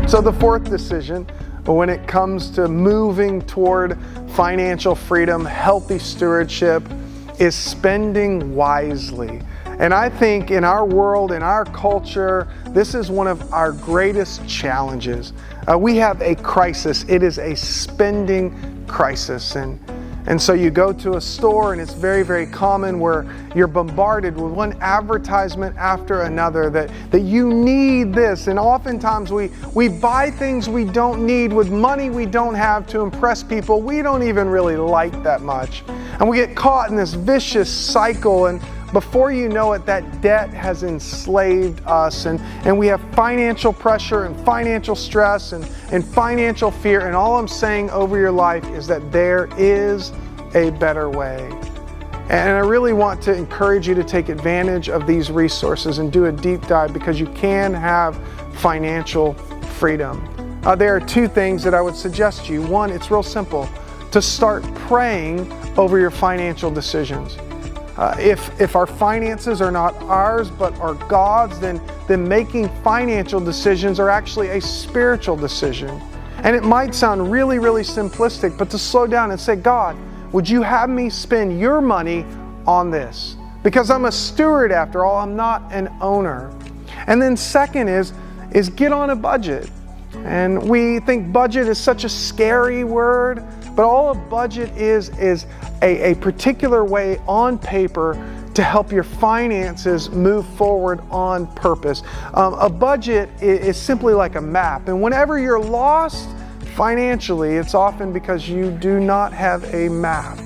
So the fourth decision, when it comes to moving toward financial freedom, healthy stewardship, is spending wisely. And I think in our world, in our culture, this is one of our greatest challenges. We have a crisis. It is a spending crisis. And so you go to a store, and it's very, very common where you're bombarded with one advertisement after another that you need this. And oftentimes we buy things we don't need with money we don't have to impress people we don't even really like that much. And we get caught in this vicious cycle, and before you know it, that debt has enslaved us, and we have financial pressure and financial stress and financial fear. And all I'm saying over your life is that there is a better way. And I really want to encourage you to take advantage of these resources and do a deep dive, because you can have financial freedom. There are two things that I would suggest to you. One, it's real simple, to start praying over your financial decisions. If our finances are not ours but are God's, then making financial decisions are actually a spiritual decision. And it might sound really, really simplistic, but to slow down and say, God, would you have me spend your money on this? Because I'm a steward after all, I'm not an owner. And then second is get on a budget. And we think budget is such a scary word, but all a budget is a particular way on paper to help your finances move forward on purpose. A budget is simply like a map, and whenever you're lost financially, it's often because you do not have a map.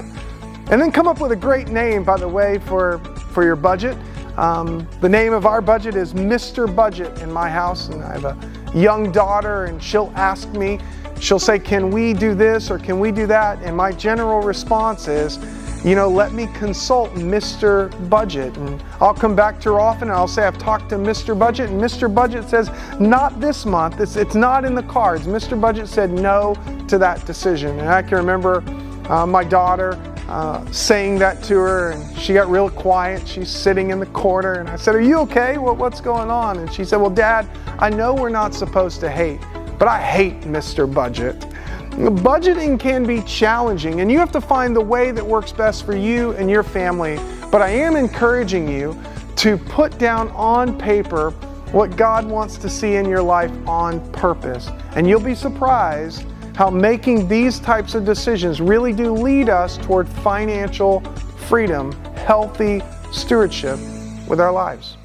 And then come up with a great name, by the way, for your budget. The name of our budget is Mr. Budget in my house, and I have a young daughter, and she'll ask me, she'll say, can we do this or can we do that? And my general response is, let me consult Mr. Budget. And I'll come back to her often and I'll say, I've talked to Mr. Budget, and Mr. Budget says, not this month, it's not in the cards. Mr. Budget said no to that decision. And I can remember my daughter saying that to her, and she got real quiet. She's sitting in the corner, and I said, are you okay? What's going on? And she said, well, Dad, I know we're not supposed to hate, but I hate Mr. Budget. Budgeting can be challenging, and you have to find the way that works best for you and your family. But I am encouraging you to put down on paper what God wants to see in your life on purpose. And you'll be surprised how making these types of decisions really do lead us toward financial freedom, healthy stewardship with our lives.